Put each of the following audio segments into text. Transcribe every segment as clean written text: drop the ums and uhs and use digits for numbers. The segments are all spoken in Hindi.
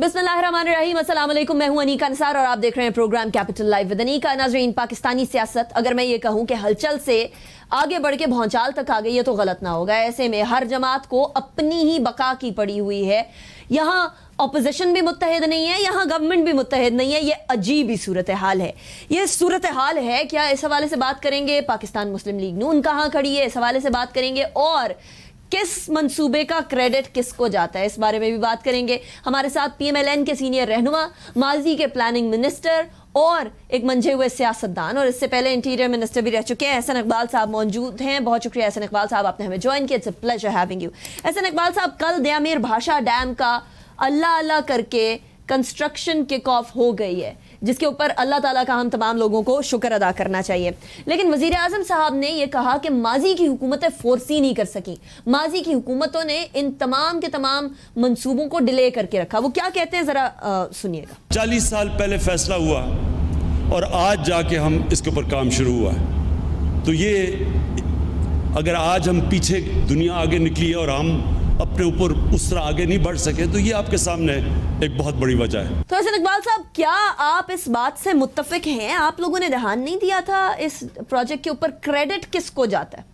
बिस्मिल्लाहिर्रहमानिर्रहीम, अस्सलाम वालेकुम। मैं हूं अनीका निसार और आप देख रहे हैं program capital live with Anika. नाज़रीन, पाकिस्तानी सियासत अगर मैं ये कहूं कि हलचल से आगे बढ़ के भौचाल तक आ गई है तो गलत ना होगा। ऐसे में हर जमात को अपनी ही बका की पड़ी हुई है। यहाँ ऑपोजिशन भी मुत्तहिद नहीं है, यहाँ गवर्नमेंट भी मुत्तहिद नहीं है। ये अजीब ही सूरत हाल है। ये सूरत हाल है क्या, इस हवाले से बात करेंगे। पाकिस्तान मुस्लिम लीग नून कहाँ खड़ी है, इस हवाले से बात करेंगे। और किस मंसूबे का क्रेडिट किसको जाता है, इस बारे में भी बात करेंगे। हमारे साथ PMLN के सीनियर रहनुमा, माजी के प्लानिंग मिनिस्टर और एक मंझे हुए सियासतदान और इससे पहले इंटीरियर मिनिस्टर भी रह चुके हैं, एहसन इकबाल साहब मौजूद हैं। बहुत शुक्रिया एहसन इकबाल साहब, आपने हमें ज्वाइन किया। It's a pleasure having you. Ahsan Iqbal साहब, कल दयामीर भाषा डैम का अल्लाह अल्लाह करके कंस्ट्रक्शन किक ऑफ हो गई है, जिसके ऊपर अल्लाह ताला का हम तमाम लोगों को शुक्र अदा करना चाहिए। लेकिन वजीर आजम साहब ने यह कहा कि माजी की हुकूमतें फोर्सी नहीं कर सकी, माजी की हुकूमतों ने इन तमाम के तमाम मंसूबों को डिले करके रखा। वो क्या कहते हैं, जरा सुनिएगा। 40 साल पहले फैसला हुआ और आज जाके हम इसके ऊपर काम शुरू हुआ है। तो ये अगर आज हम पीछे, दुनिया आगे निकली है और हम अपने ऊपर उस तरह आगे नहीं बढ़ सके, तो ये आपके सामने एक बहुत बड़ी वजह है। तो एहसन इकबाल साहब, क्या आप इस बात से मुत्तफिक हैं? आप लोगों ने ध्यान नहीं दिया था इस प्रोजेक्ट के ऊपर, क्रेडिट किसको जाता है?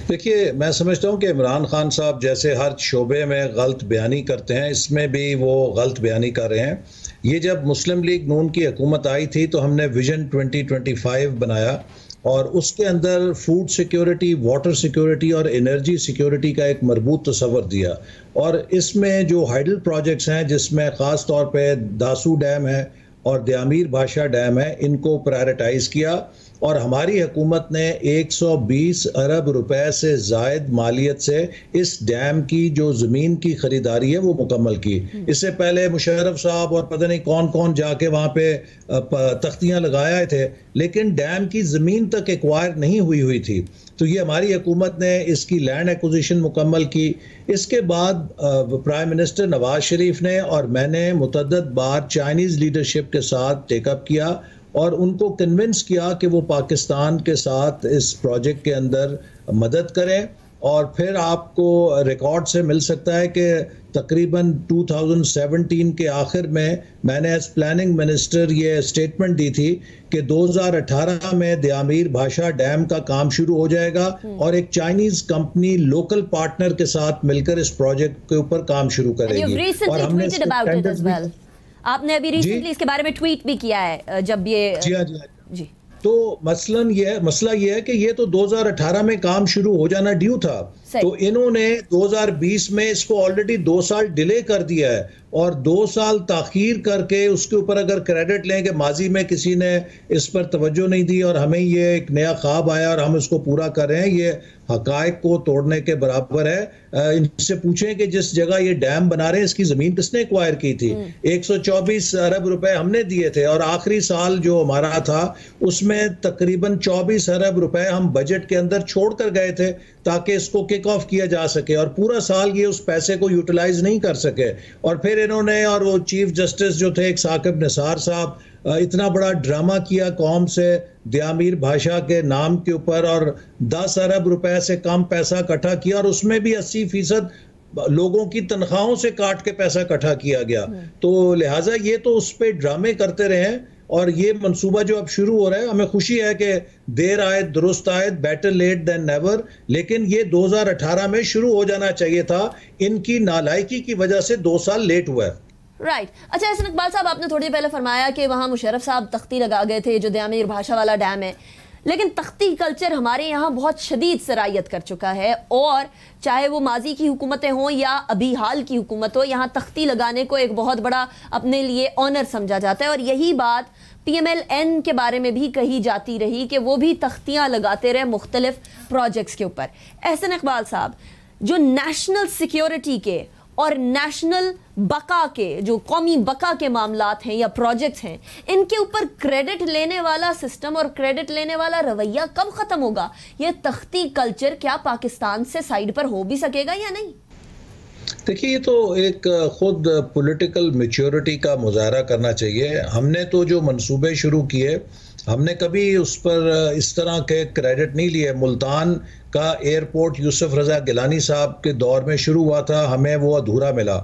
देखिए, मैं समझता हूँ कि इमरान खान साहब जैसे हर शोबे में गलत बयानी करते हैं, इसमें भी वो गलत बयानी कर रहे हैं। ये जब मुस्लिम लीग नून की हुकूमत आई थी तो हमने विजन 2025 बनाया और उसके अंदर फूड सिक्योरिटी, वाटर सिक्योरिटी और एनर्जी सिक्योरिटी का एक मरबूत तस्वर दिया। और इसमें जो हाइडल प्रोजेक्ट्स हैं, जिसमें ख़ास तौर पे दासू डैम है और दयामीर भाषा डैम है, इनको प्रायोरिटाइज़ किया। और हमारी हुकूमत ने 120 अरब रुपए से ज़ायद मालियत से इस डैम की जो ज़मीन की ख़रीदारी है वो मुकम्मल की। इससे पहले मुशर्रफ साहब और पता नहीं कौन कौन जाके वहाँ पे तख्तियाँ लगाए थे, लेकिन डैम की ज़मीन तक एक्वायर नहीं हुई थी। तो ये हमारी हुकूमत ने इसकी लैंड एक्विजिशन मुकम्मल की। इसके बाद प्राइम मिनिस्टर नवाज शरीफ ने और मैंने मुतअद्दिद बार चाइनीज़ लीडरशिप के साथ टेकअप किया और उनको कन्विंस किया कि वो पाकिस्तान के साथ इस प्रोजेक्ट के अंदर मदद करें। और फिर आपको रिकॉर्ड से मिल सकता है कि तकरीबन 2017 के आखिर में मैंने एज प्लानिंग मिनिस्टर ये स्टेटमेंट दी थी कि 2018 में दयामीर भाषा डैम का काम शुरू हो जाएगा और एक चाइनीज कंपनी लोकल पार्टनर के साथ मिलकर इस प्रोजेक्ट के ऊपर काम शुरू करेगी। और हमने आपने अभी रिसेंटली इसके बारे में ट्वीट भी किया है, जब ये जी। तो मसला ये है कि ये तो 2018 में काम शुरू हो जाना ड्यू था, तो इन्होंने 2020 में इसको ऑलरेडी 2 साल डिले कर दिया है। और 2 साल ताखीर करके उसके ऊपर अगर क्रेडिट लें कि माजी में किसी ने इस पर तवज्जो नहीं दी और हमें ये एक नया ख्वाब आया और हम इसको पूरा कर रहे हैं, ये हकायक को तोड़ने के बराबर है। इनसे पूछें कि जिस जगह ये डैम बना रहे हैं इसकी ज़मीन किसने एक्वायर की थी। 124 अरब रुपए हमने दिए थे और आखिरी साल जो हमारा था उसमें तकरीबन 24 अरब रुपए हम बजट के अंदर छोड़ कर गए थे ताकि इसको किक ऑफ किया जा सके। और पूरा साल ये उस पैसे को यूटिलाइज नहीं कर सके। और फिर इन्होंने, और वो चीफ जस्टिस जो थे एक साकिब निसार साहब, इतना बड़ा ड्रामा किया कौम से दयामीर भाषा के नाम के ऊपर और 10 अरब रुपए से कम पैसा इकट्ठा किया और उसमें भी 80% लोगों की तनख्वाहों से काट के पैसा इकट्ठा किया गया। तो लिहाजा ये तो उस पर ड्रामे करते रहे। और ये मंसूबा जो अब शुरू हो रहा है, हमें खुशी है कि देर आए दुरुस्त आए, बेटर लेट देन नेवर, लेकिन ये 2018 में शुरू हो जाना चाहिए था। इनकी नालायकी की वजह से 2 साल लेट हुआ है। राइट। अच्छा एहसन इकबाल साहब, आपने थोड़ी पहले फरमाया कि वहाँ मुशर्रफ साहब तख्ती लगा गए थे, जो दयामीर भाषा वाला डैम है। लेकिन तख्ती कल्चर हमारे यहाँ बहुत शदीद सरायत कर चुका है और चाहे वो माजी की हुकूमतें हों या अभी हाल की हुकूमत हो, यहाँ तख्ती लगाने को एक बहुत बड़ा अपने लिए ऑनर समझा जाता है। और यही बात PMLN के बारे में भी कही जाती रही कि वो भी तख्तियाँ लगाते रहे मुख्तलिफ प्रोजेक्ट्स के ऊपर। एहसन इकबाल साहब, जो नेशनल सिक्योरिटी के और नेशनल बका के, जो कौमी बका के मामलात हैं या प्रोजेक्ट्स हैं, इनके ऊपर क्रेडिट लेने वाला सिस्टम और क्रेडिट लेने वाला रवैया कब खत्म होगा? ये तख्ती कल्चर क्या पाकिस्तान से साइड पर हो भी सकेगा या नहीं? देखिए, ये तो एक खुद पॉलिटिकल मैच्योरिटी का मुजाहरा करना चाहिए। हमने तो जो मंसूबे शुरू किए हमने कभी उस पर इस तरह के क्रेडिट नहीं लिए। मुल्तान का एयरपोर्ट यूसुफ रज़ा गिलानी साहब के दौर में शुरू हुआ था, हमें वो अधूरा मिला,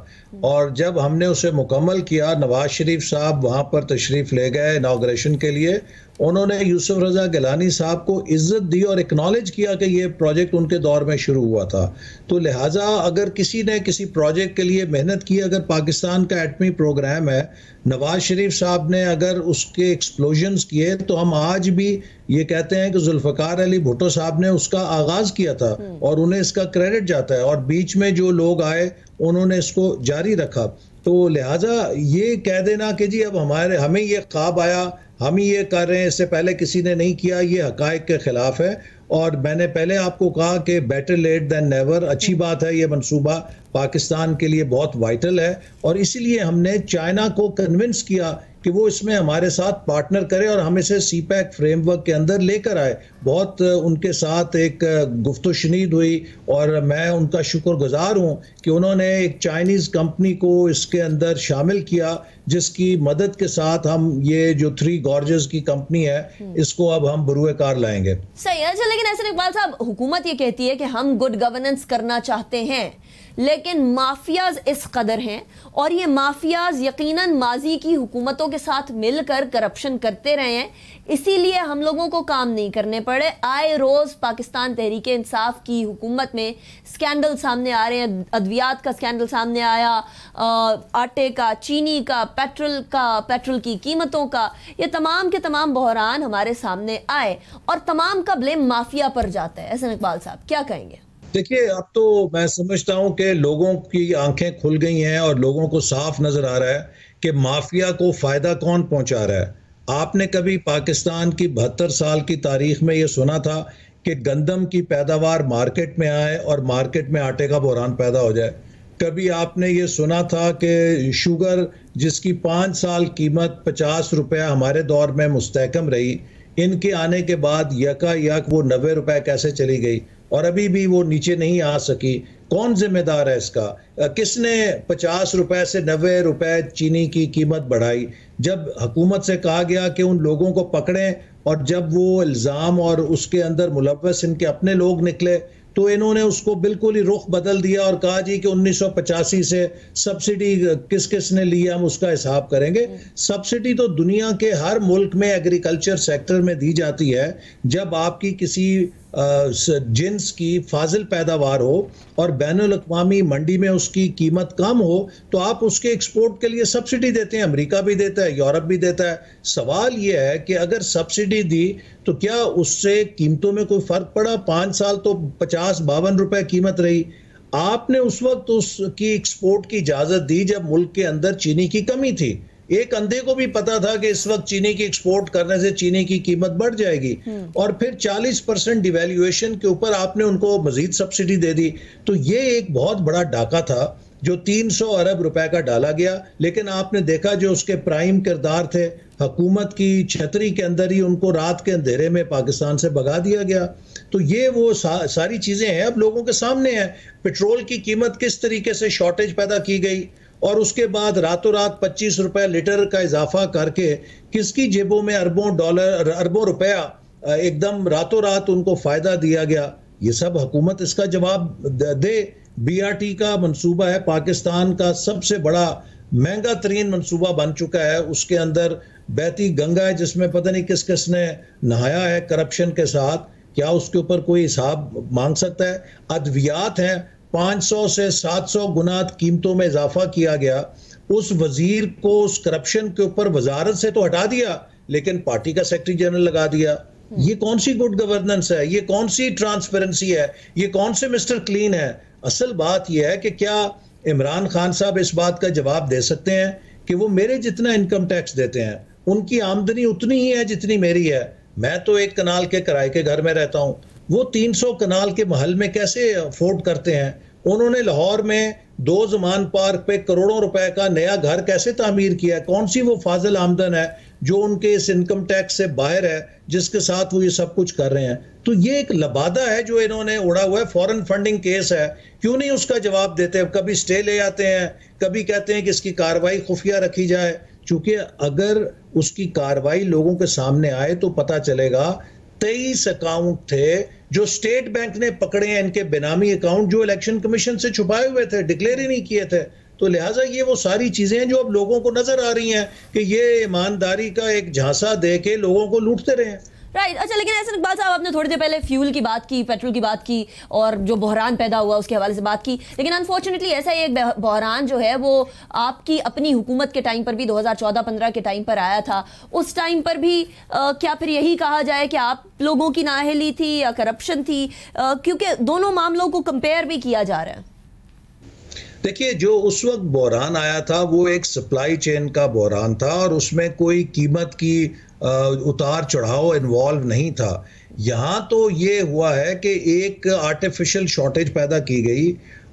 और जब हमने उसे मुकम्मल किया, नवाज शरीफ साहब वहाँ पर तशरीफ़ ले गए इनाग्रेशन के लिए, उन्होंने यूसुफ रज़ा गिलानी साहब को इज़्ज़त दी और एक्नॉलेज किया कि ये प्रोजेक्ट उनके दौर में शुरू हुआ था। तो लिहाजा अगर किसी ने किसी प्रोजेक्ट के लिए मेहनत की, अगर पाकिस्तान का एटमी प्रोग्राम है, नवाज शरीफ साहब ने अगर उसके एक्सप्लोजन्स किए, तो हम आज भी ये कहते हैं कि जुल्फ़िकार अली भुट्टो साहब ने उसका आगाज़ किया था और उन्हें इसका क्रेडिट जाता है, और बीच में जो लोग आए उन्होंने इसको जारी रखा। तो लिहाजा ये कह देना कि जी अब हमें ये ख्वाब आया, हम ही ये कर रहे हैं, इससे पहले किसी ने नहीं किया, ये हकायक के खिलाफ है। और मैंने पहले आपको कहा कि बेटर लेट देन नेवर, अच्छी बात है, ये मंसूबा पाकिस्तान के लिए बहुत वाइटल है, और इसीलिए हमने चाइना को कन्विंस किया कि वो इसमें हमारे साथ पार्टनर करे और हम इसे सीपैक फ्रेमवर्क के अंदर लेकर आए। बहुत उनके साथ एक गुफ्तो शनीद हुई, और मैं उनका शुक्रगुजार हूँ कि उन्होंने एक चाइनीज़ कंपनी को इसके अंदर शामिल किया, जिसकी मदद के साथ हम ये जो 3 गॉर्जेस की कंपनी है, इसको अब हम बरूए कार लाएंगे। सही है। अच्छा, लेकिन ऐसे इकबाल साहब, हुकूमत ये कहती है कि हम गुड गवर्नेंस करना चाहते हैं, लेकिन माफियाज इस कदर हैं, और ये माफियाज यकीनन माजी की हुकूमतों के साथ मिलकर करप्शन करते रहे हैं, इसीलिए हम लोगों को काम नहीं करने पड़े। आए रोज पाकिस्तान तहरीक इंसाफ की हुकूमत में स्कैंडल सामने आ रहे हैं। अद्वियात का स्कैंडल सामने आया, आटे का, चीनी का, पेट्रोल की कीमतों का, ये तमाम के तमाम बहरान हमारे सामने आए, और तमाम का ब्लेम माफिया पर जाता है। ऐसे इकबाल साहब क्या कहेंगे? देखिए, अब तो मैं समझता हूं कि लोगों की आंखें खुल गई हैं और लोगों को साफ नजर आ रहा है कि माफिया को फायदा कौन पहुंचा रहा है। आपने कभी पाकिस्तान की 72 साल की तारीख में ये सुना था कि गंदम की पैदावार मार्केट में आए और मार्केट में आटे का बहरान पैदा हो जाए? कभी आपने ये सुना था कि शुगर जिसकी 5 साल कीमत 50 रुपया हमारे दौर में मुस्तहकम रही, इनके आने के बाद यकायक वो 90 रुपए कैसे चली गई और अभी भी वो नीचे नहीं आ सकी? कौन जिम्मेदार है इसका? किसने 50 रुपए से 90 रुपए चीनी की कीमत बढ़ाई? जब हुकूमत से कहा गया कि उन लोगों को पकड़ें, और जब वो इल्ज़ाम और उसके अंदर मुलव्वस इनके अपने लोग निकले, तो इन्होंने उसको बिल्कुल ही रुख बदल दिया और कहा जी कि 1985 से सब्सिडी किस किस ने ली, हम उसका हिसाब करेंगे। सब्सिडी तो दुनिया के हर मुल्क में एग्रीकल्चर सेक्टर में दी जाती है। जब आपकी किसी जिन्स की फाजिल पैदावार हो और बैनुल अक़वामी मंडी में उसकी कीमत कम हो, तो आप उसके एक्सपोर्ट के लिए सब्सिडी देते हैं। अमेरिका भी देता है, यूरोप भी देता है। सवाल यह है कि अगर सब्सिडी दी तो क्या उससे कीमतों में कोई फ़र्क पड़ा? 5 साल तो 50-52 रुपए कीमत रही। आपने उस वक्त उसकी एक्सपोर्ट की इजाज़त दी जब मुल्क के अंदर चीनी की कमी थी। एक अंधे को भी पता था कि इस वक्त चीनी की एक्सपोर्ट करने से चीनी की कीमत बढ़ जाएगी, और फिर 40% डिवैल्यूएशन के ऊपर आपने उनको मजीद सब्सिडी दे दी। तो ये एक बहुत बड़ा डाका था जो 300 अरब रुपए का डाला गया, लेकिन आपने देखा जो उसके प्राइम किरदार थे, हुकूमत की छतरी के अंदर ही उनको रात के अंधेरे में पाकिस्तान से भगा दिया गया। तो ये वो सारी चीज़ें हैं, अब लोगों के सामने हैं। पेट्रोल की कीमत किस तरीके से शॉर्टेज पैदा की गई, और उसके बाद रातों रात 25 रुपए लीटर का इजाफा करके किसकी जेबों में अरबों डॉलर, अरबों रुपया एकदम रातों रात उनको फ़ायदा दिया गया। ये सब हुकूमत इसका जवाब दे। BRT का मंसूबा है, पाकिस्तान का सबसे बड़ा महंगा तरीन मंसूबा बन चुका है। उसके अंदर बहती गंगा है जिसमें पता नहीं किस किस ने नहाया है करप्शन के साथ। क्या उसके ऊपर कोई हिसाब मांग सकता है? अद्वियात हैं, 500 से 700 गुना कीमतों में इजाफा किया गया। उस वजीर को उस करप्शन के ऊपर वजारत से तो हटा दिया, लेकिन पार्टी का सेक्रेटरी जनरल लगा दिया। ये कौन सी गुड गवर्नेंस है? ये कौन सी ट्रांसपेरेंसी है? ये कौन से मिस्टर क्लीन है? असल बात यह है कि क्या इमरान खान साहब इस बात का जवाब दे सकते हैं कि वो मेरे जितना इनकम टैक्स देते हैं, उनकी आमदनी उतनी ही है जितनी मेरी है? मैं तो एक कनाल के किराए के घर में रहता हूँ, वो 300 कनाल के महल में कैसे अफोर्ड करते हैं? उन्होंने लाहौर में 2 ज़मान पार्क पे करोड़ों रुपए का नया घर कैसे तामीर किया है? कौन सी वो फाजिल आमदन है जो उनके इस इनकम टैक्स से बाहर है, जिसके साथ वो ये सब कुछ कर रहे हैं? तो ये एक लबादा है जो इन्होंने उड़ा हुआ है। फॉरेन फंडिंग केस है, क्यों नहीं उसका जवाब देते? कभी स्टे ले आते हैं, कभी कहते हैं कि इसकी कार्रवाई खुफिया रखी जाए। क्योंकि अगर उसकी कार्रवाई लोगों के सामने आए तो पता चलेगा 23 अकाउंट थे जो स्टेट बैंक ने पकड़े हैं, इनके बेनामी अकाउंट जो इलेक्शन कमीशन से छुपाए हुए थे, डिक्लेयर ही नहीं किए थे। तो लिहाजा ये वो सारी चीजें हैं जो अब लोगों को नजर आ रही हैं कि ये ईमानदारी का एक झांसा दे के लोगों को लूटते रहे। राइट अच्छा, लेकिन ऐसे इकबाल साहब, आपने थोड़ी देर पहले फ्यूल की बात की, पेट्रोल की बात की और जो बहरान पैदा हुआ उसके हवाले से बात की, लेकिन अनफॉर्चुनेटली ऐसा एक बहरान जो है वो आपकी अपनी हुकूमत के टाइम पर भी 2014-15 के टाइम पर आया था। उस टाइम पर भी क्या फिर यही कहा जाए कि आप लोगों की नाअहली थी या करप्शन थी? क्योंकि दोनों मामलों को कंपेयर भी किया जा रहा है। देखिए, जो उस वक्त बहरान आया था वो एक सप्लाई चेन का बहरान था और उसमें कोई कीमत की उतार चढ़ाव इन्वॉल्व नहीं था। यहाँ तो ये हुआ है कि एक आर्टिफिशियल शॉर्टेज पैदा की गई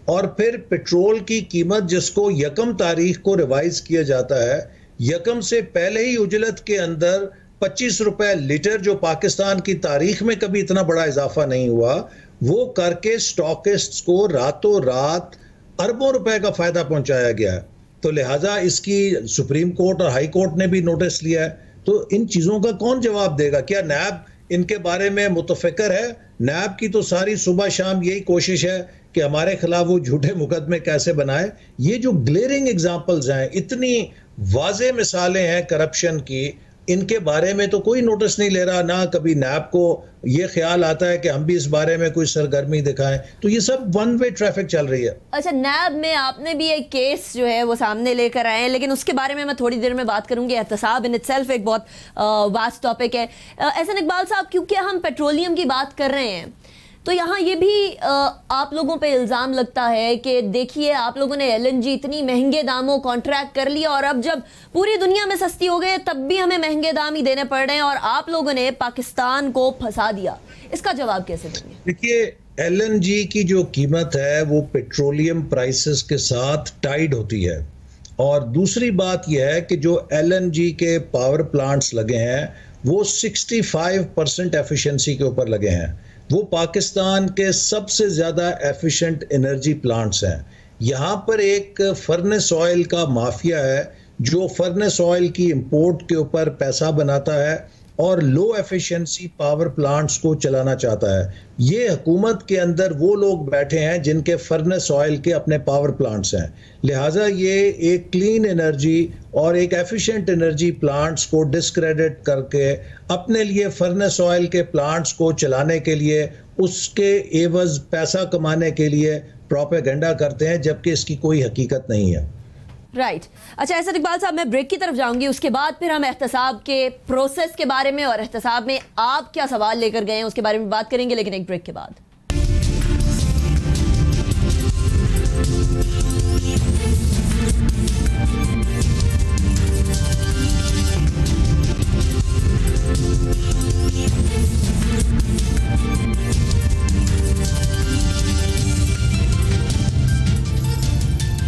और फिर पेट्रोल की कीमत जिसको यकम तारीख को रिवाइज किया जाता है, यकम से पहले ही उजलत के अंदर 25 रुपए लीटर, जो पाकिस्तान की तारीख में कभी इतना बड़ा इजाफा नहीं हुआ, वो करके स्टॉकिस्ट्स को रातों रात अरबों रुपए का फायदा पहुंचाया गया है। तो लिहाजा इसकी सुप्रीम कोर्ट और हाई कोर्ट ने भी नोटिस लिया है। तो इन चीजों का कौन जवाब देगा? क्या नैब इनके बारे में मुतफिकर है? नैब की तो सारी सुबह शाम यही कोशिश है कि हमारे खिलाफ वो झूठे मुकदमे कैसे बनाए। ये जो ग्लेयरिंग एग्जांपल्स हैं, इतनी वाज़ेह मिसालें हैं करप्शन की, इनके बारे में तो कोई नोटिस नहीं ले रहा। ना कभी नैब को ये ख्याल आता है कि हम भी इस बारे में कोई सरगर्मी दिखाएं। तो ये सब वन वे ट्रैफिक चल रही है। अच्छा, नैब में आपने भी एक केस जो है वो सामने लेकर आए हैं, लेकिन उसके बारे में मैं थोड़ी देर में बात करूंगी। एहतसाब इन इटसेल्फ एक बहुत वास्ट टॉपिक है। एहसन इकबाल साहब, क्योंकि हम पेट्रोलियम की बात कर रहे हैं तो यहाँ ये भी आप लोगों पे इल्ज़ाम लगता है कि देखिए आप लोगों ने LNG इतनी महंगे दामों कॉन्ट्रैक्ट कर लिया और अब जब पूरी दुनिया में सस्ती हो गई तब भी हमें महंगे दाम ही देने पड़ रहे हैं और आप लोगों ने पाकिस्तान को फंसा दिया। इसका जवाब कैसे देंगे? देखिए, LNG की जो कीमत है वो पेट्रोलियम प्राइसेस के साथ टाइड होती है। और दूसरी बात यह है कि जो LNG के पावर प्लांट्स लगे हैं वो 65% एफिशिएंसी के ऊपर लगे हैं। वो पाकिस्तान के सबसे ज़्यादा एफिशिएंट एनर्जी प्लांट्स हैं। यहाँ पर एक फर्नेस ऑयल का माफिया है जो फर्नेस ऑयल की इंपोर्ट के ऊपर पैसा बनाता है और लो एफिशिएंसी पावर प्लांट्स को चलाना चाहता है। ये हुकूमत के अंदर वो लोग बैठे हैं जिनके फर्नेस ऑयल के अपने पावर प्लांट्स हैं। लिहाजा ये एक क्लीन एनर्जी और एक एफिशिएंट एनर्जी प्लांट्स को डिस्क्रेडिट करके अपने लिए फर्नेस ऑयल के प्लांट्स को चलाने के लिए, उसके एवज पैसा कमाने के लिए प्रोपेगेंडा करते हैं, जबकि इसकी कोई हकीकत नहीं है। राइट अच्छा, एहसन इकबाल साहब, मैं ब्रेक की तरफ जाऊंगी, उसके बाद फिर हम एहतसाब के प्रोसेस के बारे में और एहतसाब में आप क्या सवाल लेकर गए हैं उसके बारे में बात करेंगे, लेकिन एक ब्रेक के बाद।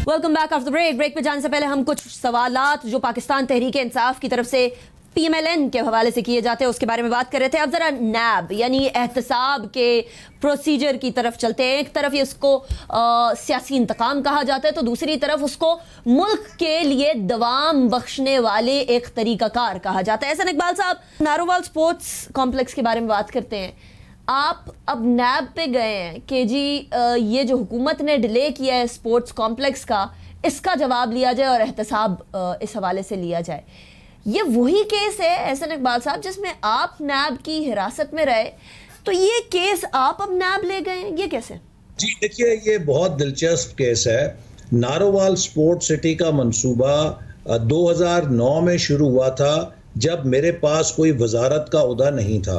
Welcome back after break. Break पे जाने से पहले हम कुछ सवालात जो पाकिस्तान तहरीक इंसाफ की तरफ से PMLN के हवाले से किए जाते हैं उसके बारे में बात कर रहे थे। अब जरा नैब यानी एहतसाब के प्रोसीजर की तरफ चलते हैं। एक तरफ इसको सियासी इंतकाम कहा जाता है तो दूसरी तरफ उसको मुल्क के लिए दवाम बख्शने वाले एक तरीकाकार कहा जाता है। एहसन इकबाल साहब, नारोवाल स्पोर्ट्स कॉम्प्लेक्स के बारे में बात करते हैं। आप अब नैब पे गए हैं कि जी ये जो हुकूमत ने डिले किया है स्पोर्ट्स कॉम्प्लेक्स का, इसका जवाब लिया जाए और एहतसाब इस हवाले से लिया जाए। ये वही केस है एहसन इकबाल साहब जिसमें आप नैब की हिरासत में रहे, तो ये केस आप अब नैब ले गए, ये कैसे? जी देखिए, ये बहुत दिलचस्प केस है। नारोवाल स्पोर्ट्स सिटी का मंसूबा 2009 में शुरू हुआ था जब मेरे पास कोई वजारत का ओहदा नहीं था,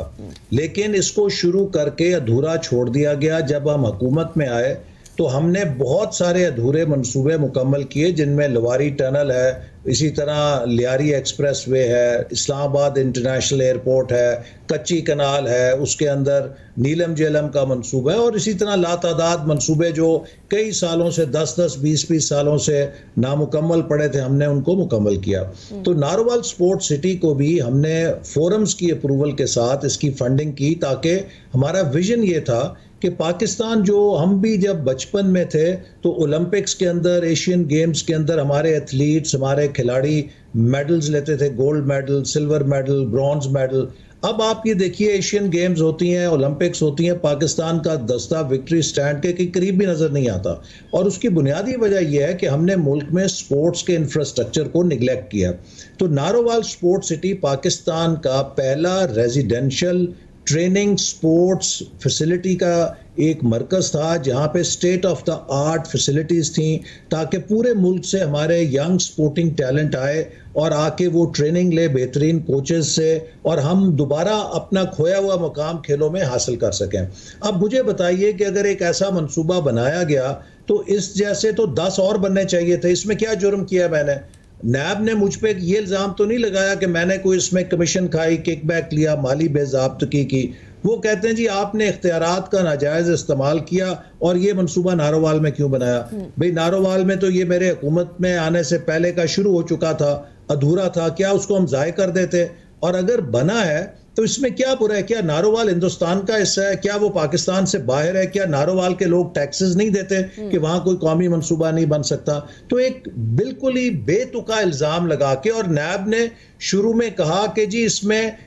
लेकिन इसको शुरू करके अधूरा छोड़ दिया गया। जब हम हुकूमत में आए तो हमने बहुत सारे अधूरे मंसूबे मुकम्मल किए, जिनमें लवारी टनल है, इसी तरह लियारी एक्सप्रेस वे है, इस्लामाबाद इंटरनेशनल एयरपोर्ट है, कच्ची कनाल है, उसके अंदर नीलम जेलम का मंसूबा है और इसी तरह लातादाद मंसूबे जो कई सालों से 10-10, 20-20 सालों से नामुकम्मल पड़े थे, हमने उनको मुकम्मल किया। तो नारोवाल स्पोर्ट्स सिटी को भी हमने फोरम्स की अप्रूवल के साथ इसकी फंडिंग की, ताकि हमारा विजन ये था कि पाकिस्तान जो हम भी जब बचपन में थे तो ओलंपिक्स के अंदर, एशियन गेम्स के अंदर हमारे एथलीट्स, हमारे खिलाड़ी मेडल्स लेते थे, gold medal, silver medal, bronze medal. अब आप ये देखिए, एशियन गेम्स होती हैं, ओलंपिक्स होती हैं, पाकिस्तान का दस्ता विक्ट्री स्टैंड के करीब भी नज़र नहीं आता। और उसकी बुनियादी वजह यह है कि हमने मुल्क में स्पोर्ट्स के इंफ्रास्ट्रक्चर को निगलेक्ट किया। तो नारोवाल स्पोर्ट्स सिटी पाकिस्तान का पहला रेजिडेंशियल ट्रेनिंग स्पोर्ट्स फैसिलिटी का एक मरकज़ था, जहाँ पे state of the art facilities थी, ताकि पूरे मुल्क से हमारे यंग स्पोर्टिंग टैलेंट आए और आके वो ट्रेनिंग ले बेहतरीन कोचेस से, और हम दोबारा अपना खोया हुआ मुकाम खेलों में हासिल कर सकें। अब मुझे बताइए कि अगर एक ऐसा मंसूबा बनाया गया तो इस जैसे तो 10 और बनने चाहिए थे। इसमें क्या जुर्म किया मैंने? नैब ने मुझ पे ये इल्ज़ाम तो नहीं लगाया कि मैंने कोई इसमें कमीशन खाई, किकबैक लिया, माली बेज़ाब्तगी की। वो कहते हैं जी आपने इख्तियारात का नाजायज़ इस्तेमाल किया और ये मंसूबा नारोवाल में क्यों बनाया? भाई नारोवाल में तो ये मेरे हुकूमत में आने से पहले का शुरू हो चुका था, अधूरा था, क्या उसको हम ज़ाय कर देते? और अगर बना है तो इसमें क्या बुरा है? क्या नारोवाल हिंदुस्तान का हिस्सा है? क्या वो पाकिस्तान से बाहर है? क्या नारोवाल के लोग टैक्सेस नहीं देते कि वहां कोई कौमी मंसूबा नहीं बन सकता? तो एक बिल्कुल ही बेतुका इल्जाम लगा के, और नैब ने शुरू में कहा कि जी इसमें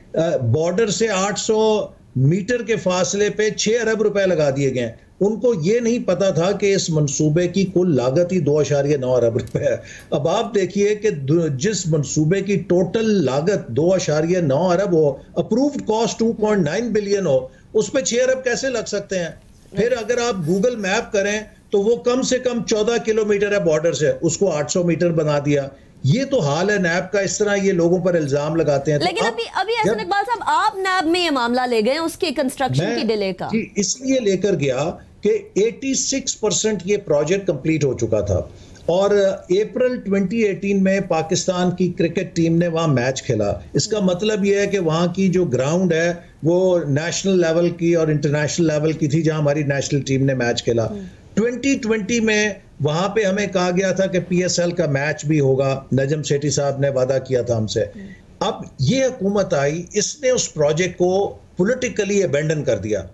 बॉर्डर से 800 मीटर के फासले पे 6 अरब रुपए लगा दिए गए। उनको ये नहीं पता था कि इस मंसूबे की कुल लागत ही 2.9 अरब रुपए है। अब आप देखिए कि जिस मंसूबे की टोटल लागत 2.9 अरब हो, अप्रूव्ड कॉस्ट 2.9 बिलियन हो, उस पर 6 अरब कैसे लग सकते हैं? फिर अगर आप गूगल मैप करें तो वो कम से कम 14 किलोमीटर है बॉर्डर से, उसको 800 मीटर बना दिया। ये तो हाल है नैब का। इस तरह ये लोलोगों पर इल्जाम लगाते हैं। लेकिन तो अभी एहसन इकबाल साहब, आप नैब में ये मामला ले गए उसके कंस्ट्रक्शन की डिले का? जी, इसलिए लेकर गया कि 86% ये प्रोजेक्ट कंप्लीट हो चुका था, और अप्रैल 2018 में पाकिस्तान की क्रिकेट टीम ने वहां मैच खेला। इसका मतलब यह है कि वहां की जो ग्राउंड है वो नेशनल लेवल की और इंटरनेशनल लेवल की थी, जहां हमारी नेशनल टीम ने मैच खेला। 2020 में वहां पे हमें कहा गया था कि PSL का मैच भी होगा, नजम सेठी साहब ने वादा किया था हमसे। अब ये हुकूमत आई, इसने उस प्रोजेक्ट को पॉलिटिकली अबेंडन कर दिया।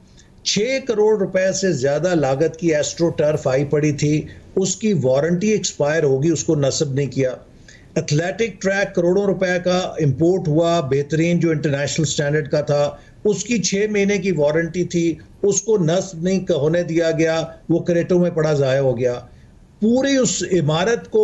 6 करोड़ रुपए से ज्यादा लागत की एस्ट्रो टर्फ आई पड़ी थी, उसकी वारंटी एक्सपायर होगी, उसको नस्ब नहीं किया। एथलेटिक ट्रैक करोड़ों रुपए का इंपोर्ट हुआ, बेहतरीन जो इंटरनेशनल स्टैंडर्ड का था, उसकी 6 महीने की वारंटी थी, उसको नस्ब नहीं होने दिया गया, वो क्रेटों में पड़ा ज़ाया हो गया। पूरी उस इमारत को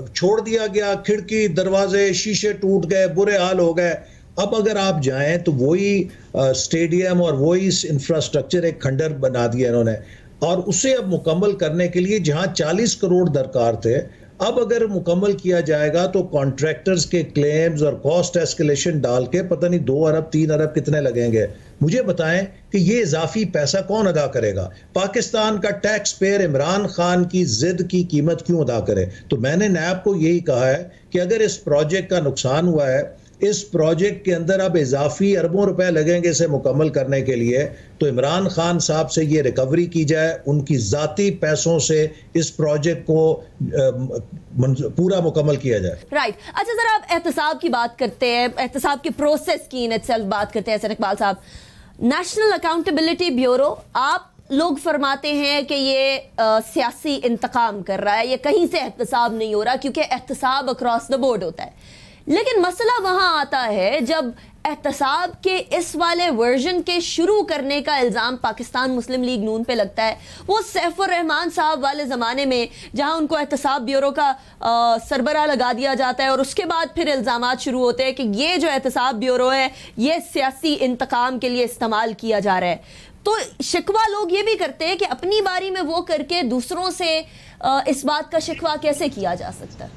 छोड़ दिया गया, खिड़की दरवाजे शीशे टूट गए, बुरे हाल हो गए। अब अगर आप जाएं तो वही स्टेडियम और वही इंफ्रास्ट्रक्चर एक खंडर बना दिया इन्होंने, और उसे अब मुकम्मल करने के लिए जहां 40 करोड़ दरकार थे, अब अगर मुकम्मल किया जाएगा तो कॉन्ट्रैक्टर्स के क्लेम्स और कॉस्ट एस्केलेशन डाल के पता नहीं 2 अरब 3 अरब कितने लगेंगे। मुझे बताएं कि ये इजाफी पैसा कौन अदा करेगा? पाकिस्तान का टैक्स पेयर इमरान खान की जिद की कीमत क्यों अदा करे? तो मैंने नैब को यही कहा है कि अगर इस प्रोजेक्ट का नुकसान हुआ है, इस प्रोजेक्ट के अंदर अब इजाफी अरबों रुपए लगेंगे इसे मुकम्मल करने के लिए, तो इमरान खान साहब से ये रिकवरी की जाए, उनकी जाती पैसों से इस प्रोजेक्ट को पूरा मुकम्मल किया जाए। राइट। अच्छा, जरा आप एहतसाब की बात करते हैं, एहतसाब के प्रोसेस की इन इटसेल्फ बात करते हैं। एहसन इकबाल साहब, नेशनल अकाउंटेबिलिटी ब्यूरो, आप लोग फरमाते हैं कि ये सियासी इंतकाम कर रहा है, ये कहीं से एहतसाब नहीं हो रहा, क्योंकि एहतसाब अक्रॉस द बोर्ड होता है। लेकिन मसला वहां आता है जब एहतसाब के इस वाले वर्जन के शुरू करने का इल्ज़ाम पाकिस्तान मुस्लिम लीग नून पे लगता है। वो सैफुर रहमान साहब वाले ज़माने में जहां उनको एहतसाब ब्यूरो का सरबराह लगा दिया जाता है, और उसके बाद फिर इल्ज़ामात शुरू होते हैं कि ये जो एहतसाब ब्यूरो है ये सियासी इंतकाम के लिए इस्तेमाल किया जा रहा है। तो शिकवा लोग ये भी करते हैं कि अपनी बारी में वो करके दूसरों से इस बात का शिकवा कैसे किया जा सकता है?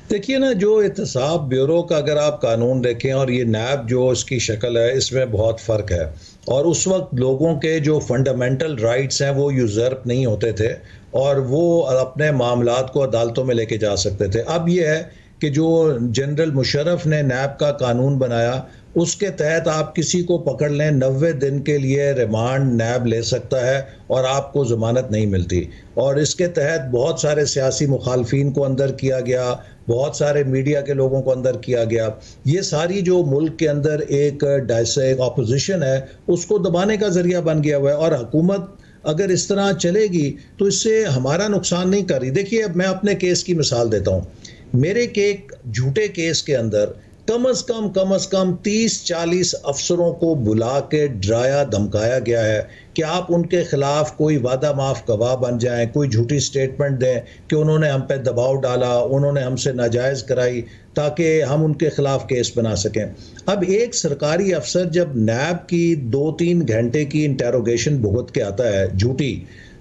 देखिए ना, जो एहतसाब ब्यूरो का अगर आप कानून देखें और ये नैब जो इसकी शक्ल है, इसमें बहुत फ़र्क है। और उस वक्त लोगों के जो फंडामेंटल राइट्स हैं वो यूज़र्प नहीं होते थे, और वो अपने मामलात को अदालतों में लेके जा सकते थे। अब ये है कि जो जनरल मुशर्रफ ने नैब का कानून बनाया उसके तहत आप किसी को पकड़ लें 90 दिन के लिए रिमांड नैब ले सकता है और आपको ज़मानत नहीं मिलती। और इसके तहत बहुत सारे सियासी मुखालफीन को अंदर किया गया, बहुत सारे मीडिया के लोगों को अंदर किया गया। ये सारी जो मुल्क के अंदर एक ऑपोजिशन है उसको दबाने का जरिया बन गया हुआ है। और हुकूमत अगर इस तरह चलेगी तो इससे हमारा नुकसान नहीं कर रही। देखिए, अब मैं अपने केस की मिसाल देता हूँ। मेरे के एक झूठे केस के अंदर कम अज़ कम 30-40 अफसरों को बुला के डराया धमकाया गया है कि आप उनके खिलाफ कोई वादा माफ गवाह बन जाएं, कोई झूठी स्टेटमेंट दें कि उन्होंने हम पे दबाव डाला, उन्होंने हमसे नाजायज़ कराई, ताकि हम उनके खिलाफ केस बना सकें। अब एक सरकारी अफसर जब नैब की 2-3 घंटे की इंटेरोगेशन भुगत के आता है झूठी,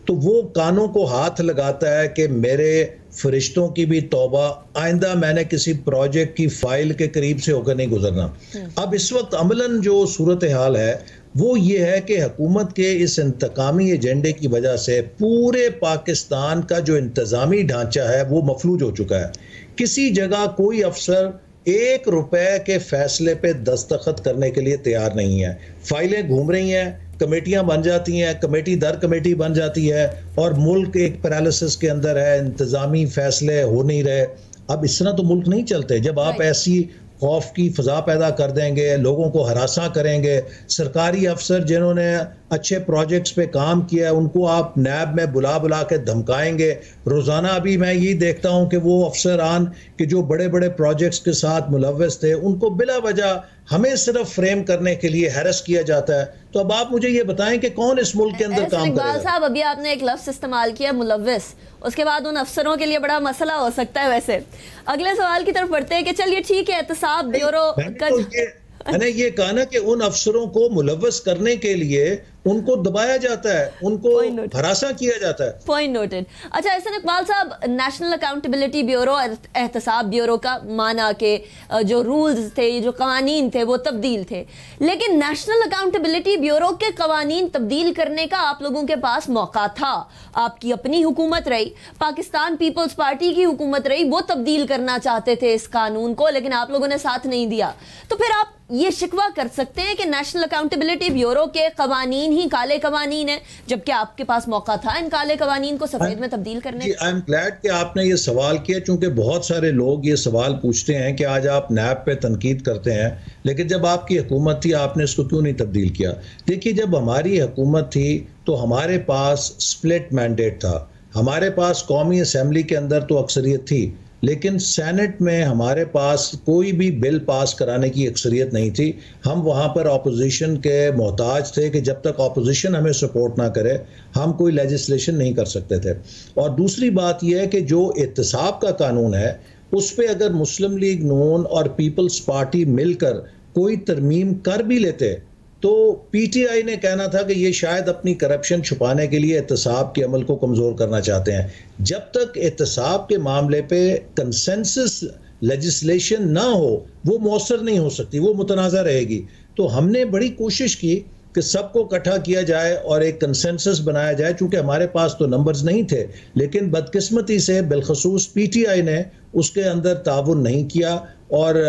तो वो कानों को हाथ लगाता है कि मेरे फरिश्तों की भी तौबा, आइंदा मैंने किसी प्रोजेक्ट की फाइल के करीब से होकर नहीं गुजरना। अब इस वक्त अमलन जो सूरत हाल है वो ये है कि हुकूमत के इस इंतकामी एजेंडे की वजह से पूरे पाकिस्तान का जो इंतज़ामी ढांचा है वो मफलूज हो चुका है। किसी जगह कोई अफसर 1 रुपए के फैसले पे दस्तखत करने के लिए तैयार नहीं है। फाइलें घूम रही हैं, कमेटियां बन जाती हैं, कमेटी दर कमेटी बन जाती है और मुल्क एक पैरालिसिस के अंदर है, इंतजामी फैसले हो नहीं रहे। अब इस तरह तो मुल्क नहीं चलते। जब आप ऐसी खौफ की फ़ज़ा पैदा कर देंगे, लोगों को हरासा करेंगे, सरकारी अफसर जिन्होंने अच्छे प्रोजेक्ट्स पे काम किया है उनको आप नैब में बुला बुला के धमकाएंगे। रोज़ाना अभी मैं यही देखता हूं कि वो अफसरान कि जो बड़े बड़े प्रोजेक्ट्स के साथ मुलव्वस थे उनको बिला वजह हमें सिर्फ फ्रेम करने के लिए हैरस किया जाता है। तो अब आप मुझे ये बताएं कि कौन इस मुल्क के अंदर काम करेगा? साहब, अभी आपने एक लफ्ज़ इस्तेमाल किया मुलव्वस, उसके बाद उन अफसरों के लिए बड़ा मसला हो सकता है। वैसे अगले सवाल की तरफ बढ़ते हैं कि चलिए ठीक है, एहतसाब ब्यूरो मैंने ये कहा ना कि उन अफसरों को मुलव्वस करने के लिए उनको दबाया जाता है, उनको हरासा किया जाता है। Point noted. अच्छा, एहसन इकबाल साहब, नेशनल अकाउंटेबिलिटी ब्यूरो, एहतसाब ब्यूरो का माना कि जो रूल्स थे, जो कवानीन थे वो तब्दील थे, लेकिन नेशनल अकाउंटेबिलिटी ब्यूरो के कवानीन तब्दील करने का आप लोगों के पास मौका था। आपकी अपनी हुकूमत रही, पाकिस्तान पीपल्स पार्टी की हुकूमत रही, वो तब्दील करना चाहते थे इस कानून को, लेकिन आप लोगों ने साथ नहीं दिया। तो फिर आप ये शिकवा कर सकते हैं कि नेशनल अकाउंटेबिलिटी ब्यूरो के कवानीन ही काले कवानीन है, जबकि आपके पास मौका था इन काले कवानीन को सफेद में तब्दील करने का। आई एम ग्लैड कि आपने ये सवाल किया, चूंकि बहुत सारे लोग ये सवाल पूछते हैं कि आज आप नैब पे तनकीद करते हैं, लेकिन जब आपकी हुकूमत थी आपने इसको क्यों नहीं तब्दील किया? देखिए, जब हमारी हुकूमत थी तो हमारे पास स्प्लिट मैंडेट था। हमारे पास कौमी असम्बली के अंदर तो अक्सरियत थी, लेकिन सेनेट में हमारे पास कोई भी बिल पास कराने की अक्सरियत नहीं थी। हम वहाँ पर अपोजिशन के मोहताज थे कि जब तक अपोजिशन हमें सपोर्ट ना करे हम कोई लेजिस्लेशन नहीं कर सकते थे। और दूसरी बात यह है कि जो एहतसाब का कानून है उस पर अगर मुस्लिम लीग नून और पीपल्स पार्टी मिलकर कोई तरमीम कर भी लेते तो पीटीआई ने कहना था कि ये शायद अपनी करप्शन छुपाने के लिए एहतसाब के अमल को कमज़ोर करना चाहते हैं। जब तक एहतसाब के मामले पे कंसेंसस लेजिस्लेशन ना हो वो मौसर नहीं हो सकती, वो मुतनाज़ा रहेगी। तो हमने बड़ी कोशिश की कि सबको इकट्ठा किया जाए और एक कंसेंसस बनाया जाए, चूँकि हमारे पास तो नंबर्स नहीं थे, लेकिन बदकिस्मती से बिलखसूस पीटीआई ने उसके अंदर ताउन नहीं किया और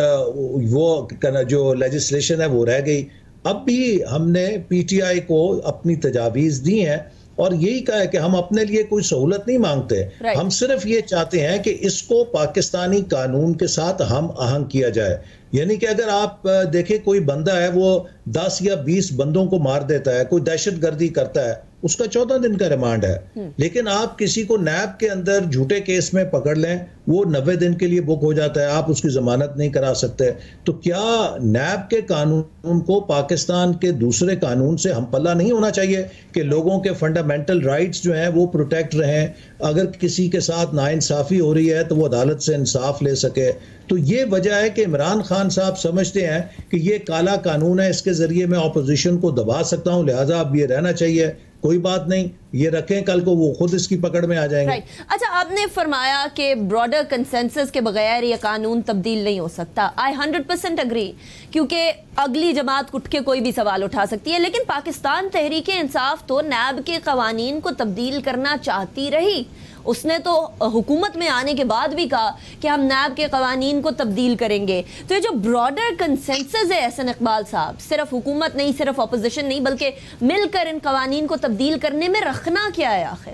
वो जो लेजिस्लेशन है वो रह गई। अब भी हमने पीटीआई को अपनी तजावीज़ दी हैं और यही कहा है कि हम अपने लिए कोई सहूलत नहीं मांगते, हम सिर्फ ये चाहते हैं कि इसको पाकिस्तानी कानून के साथ हम आहंग किया जाए। यानी कि अगर आप देखें कोई बंदा है वो 10 या 20 बंदों को मार देता है, कोई दहशतगर्दी करता है, उसका 14 दिन का रिमांड है। लेकिन आप किसी को नैब के अंदर झूठे केस में पकड़ लें, वो 90 दिन के लिए बुक हो जाता है, आप उसकी जमानत नहीं करा सकते। तो क्या नैब के कानून को पाकिस्तान के दूसरे कानून से हम पल्ला नहीं होना चाहिए कि लोगों के फंडामेंटल राइट्स जो हैं वो प्रोटेक्ट रहें? अगर किसी के साथ नाइंसाफ़ी हो रही है तो वो अदालत से इंसाफ ले सके। तो ये वजह है कि इमरान खान साहब समझते हैं कि ये काला कानून है, इसके ज़रिए मैं अपोजिशन को दबा सकता हूँ, लिहाजा अब ये रहना चाहिए। कोई बात नहीं, ये रखें, कल को वो खुद इसकी पकड़ में आ जाएंगे। राइट। अच्छा, आपने फरमाया कि ब्रॉडर कंसेंसस के बगैर ये कानून तब्दील नहीं हो सकता। आई 100% अग्री, क्योंकि अगली जमात उठ के कोई भी सवाल उठा सकती है, लेकिन पाकिस्तान तहरीक इंसाफ तो नैब के कवानीन को तब्दील करना चाहती रही। उसने तो हुकूमत में आने के बाद भी कहा कि हम नैब के कवानीन को तब्दील करेंगे। तो ये जो ब्रॉडर कंसेंसस है एहसन इकबाल साहब, सिर्फ हुकूमत नहीं, सिर्फ अपोजिशन नहीं, बल्कि मिलकर इन कवानीन को तब्दील करने में रखना क्या है आखिर?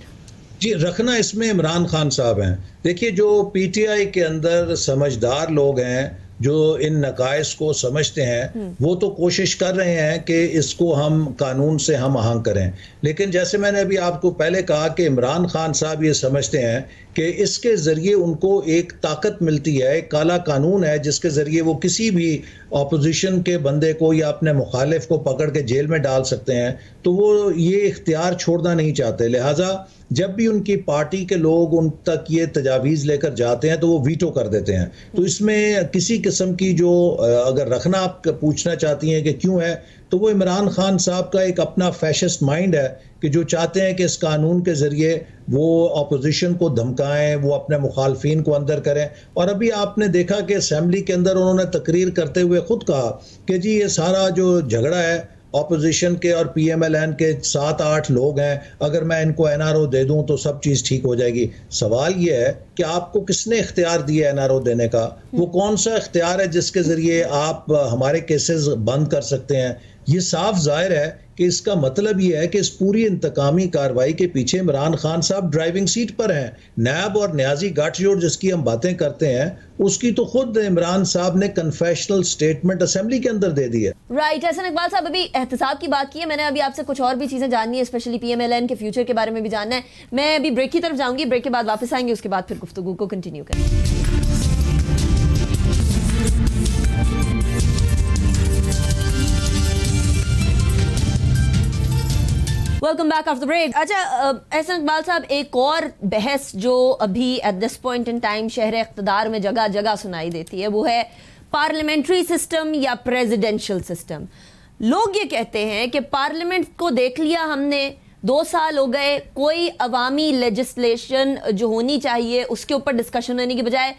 जी, रखना इसमें इमरान खान साहब हैं। देखिए, जो पीटीआई के अंदर समझदार लोग हैं जो इन नकाइस को समझते हैं, वो तो कोशिश कर रहे हैं कि इसको हम कानून से हम आहंग करें। लेकिन जैसे मैंने अभी आपको पहले कहा कि इमरान खान साहब ये समझते हैं कि इसके ज़रिए उनको एक ताकत मिलती है, एक काला कानून है जिसके ज़रिए वो किसी भी अपोजिशन के बंदे को या अपने मुखालिफ को पकड़ के जेल में डाल सकते हैं। तो वो ये इख्तियार छोड़ना नहीं चाहते, लिहाजा जब भी उनकी पार्टी के लोग उन तक ये तजावीज़ लेकर जाते हैं तो वो वीटो कर देते हैं। तो इसमें किसी किस्म की जो अगर रखना आप पूछना चाहती हैं कि क्यों है, तो वो इमरान खान साहब का एक अपना फैशिस्ट माइंड है कि जो चाहते हैं कि इस कानून के ज़रिए वो अपोजिशन को धमकाएं, वो अपने मुखालफिन को अंदर करें। और अभी आपने देखा कि असेंबली के अंदर उन्होंने तकरीर करते हुए खुद कहा कि जी ये सारा जो झगड़ा है ऑपोजिशन के और पीएमएलएन के 7-8 लोग हैं, अगर मैं इनको एनआरओ दे दूं तो सब चीज़ ठीक हो जाएगी। सवाल ये है कि आपको किसने इख्तियार दिया एनआरओ देने का? वो कौन सा इख्तियार है जिसके ज़रिए आप हमारे केसेस बंद कर सकते हैं? ये साफ जाहिर है कि इसका मतलब ये है कि इस पूरी इंतकामी कार्रवाई के पीछे इमरान खान साहब ड्राइविंग सीट पर हैं। नैब और न्याजी गठजोड़ जिसकी हम बातें करते हैं, उसकी तो खुद इमरान साहब ने कन्फेशनल स्टेटमेंट असेंबली के अंदर दे दी है। राइट। एहसन इकबाल साहब, अभी एहतसाब की बात की है, मैंने अभी आपसे कुछ और भी चीजें जाननी है, स्पेशली पीएमएलएन के फ्यूचर के बारे में भी जानना है। मैं अभी ब्रेक की तरफ जाऊंगी, ब्रेक के बाद वापस आएंगे, उसके बाद फिर गुफ्तगू को कंटिन्यू करेंगे। Welcome back after break. अच्छा एहसन इकबाल साहब, एक और बहस जो अभी at this point in time शहर इक़्तिदार में जगह जगह सुनाई देती है, वो है पार्लियामेंट्री सिस्टम या प्रेसिडेंशियल सिस्टम। लोग ये कहते हैं कि पार्लियामेंट को देख लिया हमने, 2 साल हो गए, कोई अवामी लेजिस्लेशन जो होनी चाहिए उसके ऊपर डिस्कशन होने की बजाय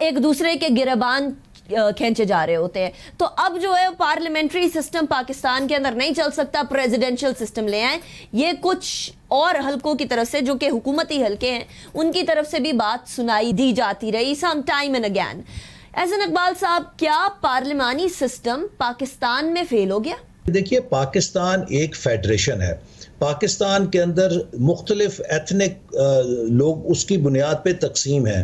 एक दूसरे के गिरबान खींचे जा रहे होते हैं। तो अब जो है पार्लियामेंट्री सिस्टम पाकिस्तान के अंदर नहीं चल सकता, प्रेसिडेंशियल सिस्टम ले आए। ये कुछ और हलकों की तरफ से जो कि हुकूमती हलके हैं उनकी तरफ से भी बात सुनाई दी जाती रही some time and again. Ahsan Iqbal साहब, क्या पार्लिमानी सिस्टम पाकिस्तान में फेल हो गया? देखिए, पाकिस्तान एक फेडरेशन है। पाकिस्तान के अंदर मुख्तलिफ एथनिक लोग उसकी बुनियाद पे तकसीम है।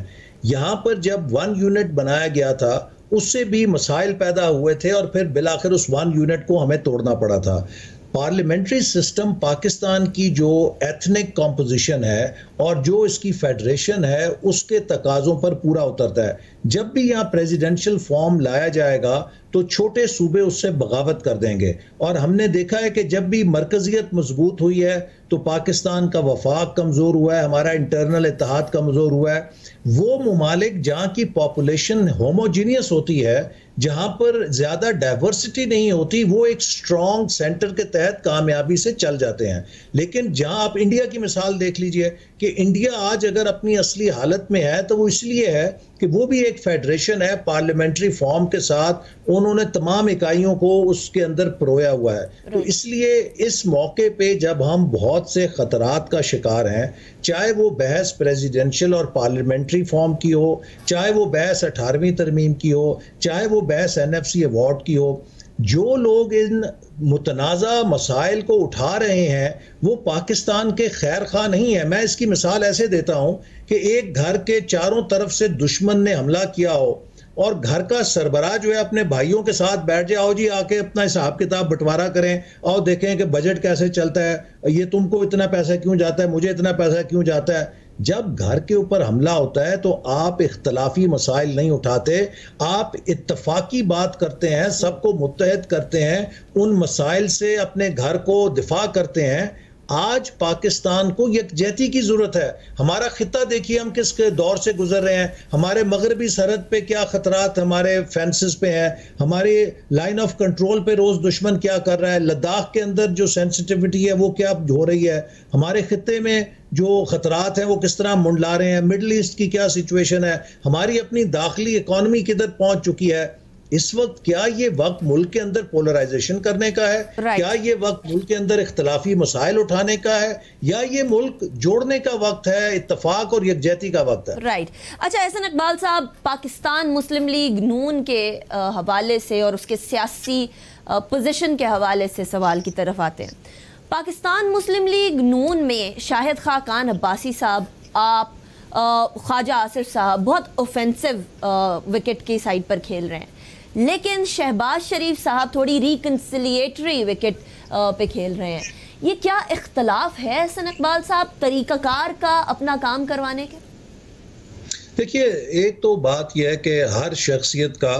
यहाँ पर जब 1 यूनिट बनाया गया था उससे भी मसाइल पैदा हुए थे और फिर बिलाखिर उस 1 यूनिट को हमें तोड़ना पड़ा था। पार्लियामेंट्री सिस्टम पाकिस्तान की जो एथनिक कॉम्पोजिशन है और जो इसकी फेडरेशन है उसके तकाज़ों पर पूरा उतरता है। जब भी यहाँ प्रेसिडेंशियल फॉर्म लाया जाएगा तो छोटे सूबे उससे बगावत कर देंगे। और हमने देखा है कि जब भी मरकजियत मजबूत हुई है तो पाकिस्तान का वफाक कमज़ोर हुआ है, हमारा इंटरनल इत्तेहाद कमज़ोर हुआ है। वो ममालिक जहाँ की पॉपुलेशन होमोजीनियस होती है, जहाँ पर ज़्यादा डाइवर्सिटी नहीं होती, वो एक स्ट्रॉन्ग सेंटर के तहत कामयाबी से चल जाते हैं। लेकिन जहाँ आप इंडिया की मिसाल देख लीजिए कि इंडिया आज अगर अपनी असली हालत में है तो वो इसलिए है कि वो भी एक फेडरेशन है, पार्लियामेंट्री फॉर्म के साथ उन्होंने तमाम इकाइयों को उसके अंदर परोया हुआ है। तो इसलिए इस मौके पे जब हम बहुत से खतरात का शिकार हैं, चाहे वो बहस प्रेसिडेंशियल और पार्लियामेंट्री फॉर्म की हो, चाहे वो बहस 18वीं तरमीम की हो, चाहे वो बहस NFC अवार्ड की हो, जो लोग इन मुतनाज़ा मसाइल को उठा रहे हैं वो पाकिस्तान के खैर खा नहीं है। मैं इसकी मिसाल ऐसे देता हूँ कि एक घर के चारों तरफ से दुश्मन ने हमला किया हो और घर का सरबराह जो है अपने भाइयों के साथ बैठ जाए, आओ जी आके अपना हिसाब किताब बंटवारा करें, आओ देखें कि बजट कैसे चलता है, ये तुमको इतना पैसा क्यों जाता है, मुझे इतना पैसा क्यों जाता है। जब घर के ऊपर हमला होता है तो आप इख्तलाफी मसाइल नहीं उठाते, आप इत्तफाकी बात करते हैं, सबको मुत्तहद करते हैं, उन मसाइल से अपने घर को दिफा करते हैं। आज पाकिस्तान को यकजहती की जरूरत है। हमारा खिता देखिए हम किस दौर से गुजर रहे हैं, हमारे मगरबी सरहद पे क्या खतरात हमारे फेंसेस पे हैं, हमारी लाइन ऑफ कंट्रोल पे रोज दुश्मन क्या कर रहा है, लद्दाख के अंदर जो सेंसिटिविटी है वो क्या हो रही है, हमारे खिते में जो खतरात हैं वो किस तरह मुंडला रहे हैं, मिडल ईस्ट की क्या सिचुएशन है, हमारी अपनी दाखिली इकॉनमी किधर पहुंच चुकी है। इस वक्त क्या ये वक्त मुल्क के अंदर पोलराइजेशन करने का है? क्या ये वक्त मुल्क के अंदर इख्तलाफी मसाइल उठाने का है, या ये मुल्क जोड़ने का वक्त है, इत्तफाक और यकजहती का वक्त है? राइट। अच्छा एहसन इकबाल साहब, पाकिस्तान मुस्लिम लीग नून के हवाले से और उसके सियासी पोजीशन के हवाले से सवाल की तरफ आते हैं। पाकिस्तान मुस्लिम लीग नून में शाहिद खान अब्बासी साहब, आप, ख्वाजा आसिफ साहब बहुत ऑफेंसिव विकेट की साइड पर खेल रहे हैं, लेकिन शहबाज शरीफ साहब थोड़ी रिकन्सिलिएटरी विकेट पे खेल रहे हैं। ये क्या इख्तलाफ है एहसन इकबाल साहब तरीकाकार का अपना काम करवाने के? देखिए, एक तो बात यह है कि हर शख्सियत का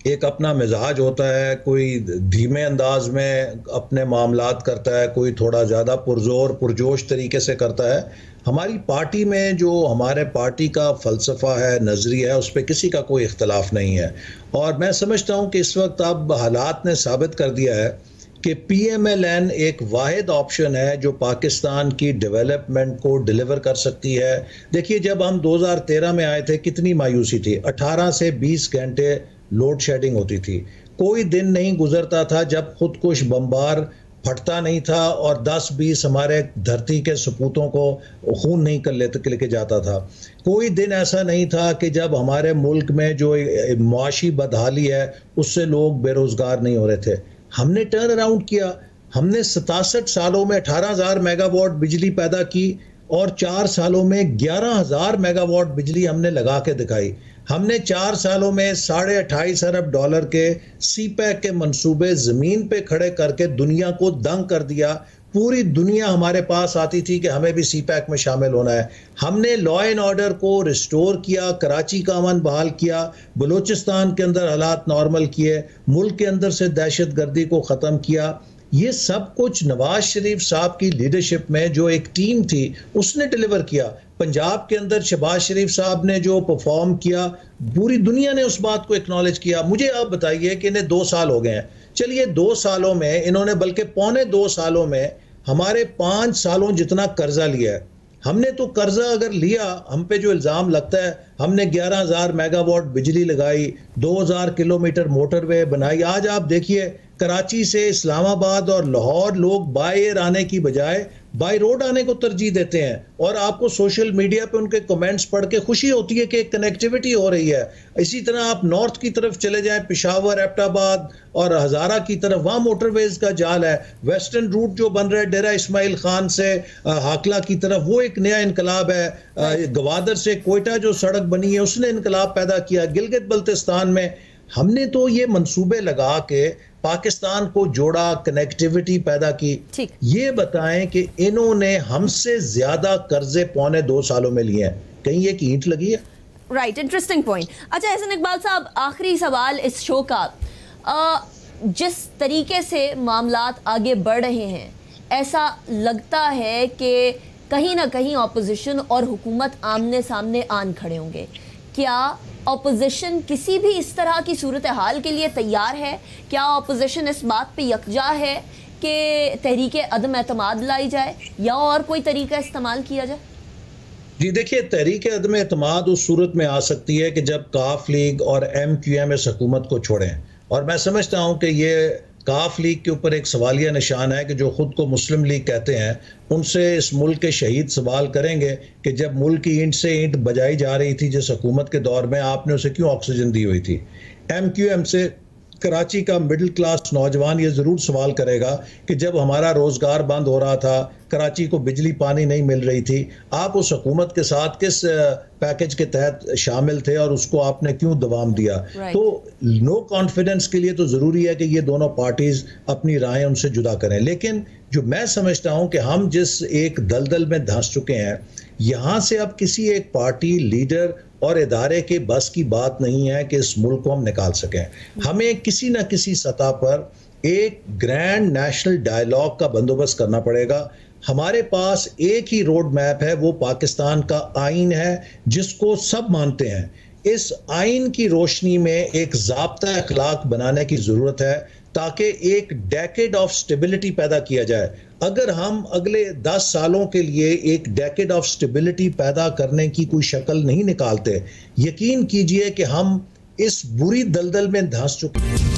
एक अपना मिजाज होता है, कोई धीमे अंदाज में अपने मामलात करता है, कोई थोड़ा ज़्यादा पुरजोर पुरजोश तरीके से करता है। हमारी पार्टी में जो हमारे पार्टी का फ़लसफ़ा है, नज़रिया है, उस पर किसी का कोई इख्तलाफ नहीं है। और मैं समझता हूँ कि इस वक्त अब हालात ने साबित कर दिया है कि PMLN एक वाहिद ऑप्शन है जो पाकिस्तान की डेवलपमेंट को डिलीवर कर सकती है। देखिए, जब हम 2013 में आए थे कितनी मायूसी थी, 18 से 20 घंटे लोड शेडिंग होती थी, कोई दिन नहीं गुजरता था जब खुदकुश बम्बार फटता नहीं था और 10-20 हमारे धरती के सपूतों को खून नहीं कर लेके जाता था। कोई दिन ऐसा नहीं था कि जब हमारे मुल्क में जो मुआशी बदहाली है उससे लोग बेरोज़गार नहीं हो रहे थे। हमने टर्न अराउंड किया, हमने 67 सालों में 18,000 मेगावाट बिजली पैदा की और 4 सालों में 11,000 मेगावाट बिजली हमने लगा के दिखाई। हमने 4 सालों में $28.5 अरब के CPEC के मंसूबे ज़मीन पे खड़े करके दुनिया को दंग कर दिया। पूरी दुनिया हमारे पास आती थी कि हमें भी CPEC में शामिल होना है। हमने लॉ एंड ऑर्डर को रिस्टोर किया, कराची का अमन बहाल किया, बलूचिस्तान के अंदर हालात नॉर्मल किए, मुल्क के अंदर से दहशत गर्दी को ख़त्म किया। ये सब कुछ नवाज शरीफ साहब की लीडरशिप में जो एक टीम थी उसने डिलीवर किया। पंजाब के अंदर शहबाज शरीफ साहब ने जो परफॉर्म किया, पूरी दुनिया ने उस बात को एक्नॉलेज किया। मुझे आप बताइए कि इन्हें 2 साल हो गए हैं, चलिए 2 सालों में इन्होंने, बल्कि पौने 2 सालों में हमारे 5 सालों जितना कर्जा लिया है। हमने तो कर्जा अगर लिया, हम पे जो इल्ज़ाम लगता है, हमने 11,000 मेगावाट बिजली लगाई, 2,000 किलोमीटर मोटरवे बनाई। आज आप देखिए कराची से इस्लामाबाद और लाहौर लोग बाय एयर आने की बजाय बाय रोड आने को तरजीह देते हैं, और आपको सोशल मीडिया पे उनके कमेंट्स पढ़ के खुशी होती है कि एक कनेक्टिविटी हो रही है। इसी तरह आप नॉर्थ की तरफ चले जाएं, पेशावर, एबटाबाद और हज़ारा की तरफ, वहाँ मोटरवेज का जाल है। वेस्टर्न रूट जो बन रहा है डेरा इस्माइल खान से हाकला की तरफ, वो एक नया इनकलाब है। गवादर से कोयटा जो सड़क बनी है उसने इनकलाब पैदा किया। गिलगित बल्तिस्तान में हमने तो ये मंसूबे लगा के पाकिस्तान को जोड़ा, कनेक्टिविटी पैदा की। ये बताएं कि इन्होंने हमसे ज्यादा कर्जे पौने 2 सालों में लिए हैं, कहीं एक ईंट लगी है? Right, interesting point. अच्छा एहसन इकबाल साहब, आखिरी सवाल इस शो का, जिस तरीके से मामलात आगे बढ़ रहे हैं, ऐसा लगता है कि कहीं ना कहीं ऑपोजिशन और हुकूमत आमने सामने आन खड़े होंगे। क्या ऑपोजिशन किसी भी इस तरह की सूरत हाल के लिए तैयार है? क्या ऑपोजिशन इस बात पे यकजा है कि तहरीक अदम एतमाद लाई जाए या और कोई तरीका इस्तेमाल किया जाए? जी देखिए, तहरीक अदम एतमाद उस सूरत में आ सकती है कि जब काफ लीग और MQM इस हुकूमत को छोड़ें, और मैं समझता हूँ कि ये काफ लीग के ऊपर एक सवालिया निशान है कि जो खुद को मुस्लिम लीग कहते हैं, उनसे इस मुल्क के शहीद सवाल करेंगे कि जब मुल्क की ईंट से ईंट बजाई जा रही थी जिस हुकूमत के दौर में, आपने उसे क्यों ऑक्सीजन दी हुई थी? MQM से कराची का मिडिल क्लास नौजवान ये ज़रूर सवाल करेगा कि जब हमारा रोज़गार बंद हो रहा था, कराची को बिजली पानी नहीं मिल रही थी, आप उस हुकूमत के साथ किस पैकेज के तहत शामिल थे और उसको आपने क्यों दवाम दिया? तो नो कॉन्फिडेंस के लिए तो ज़रूरी है कि ये दोनों पार्टीज़ अपनी राहें उनसे जुदा करें। लेकिन जो मैं समझता हूँ कि हम जिस एक दलदल में धंस चुके हैं, यहाँ से अब किसी एक पार्टी, लीडर और इदारे के बस की बात नहीं है कि इस मुल्क को हम निकाल सकें। हमें किसी न किसी सतह पर एक ग्रैंड नेशनल डायलॉग का बंदोबस्त करना पड़ेगा। हमारे पास एक ही रोड मैप है, वो पाकिस्तान का आइन है जिसको सब मानते हैं। इस आइन की रोशनी में एक ज़ाब्ता अखलाक बनाने की ज़रूरत है ताकि एक डेकेड ऑफ स्टेबिलिटी पैदा किया जाए। अगर हम अगले 10 सालों के लिए एक डेकेड ऑफ स्टेबिलिटी पैदा करने की कोई शक्ल नहीं निकालते, यकीन कीजिए कि हम इस बुरी दलदल में धंस चुके हैं।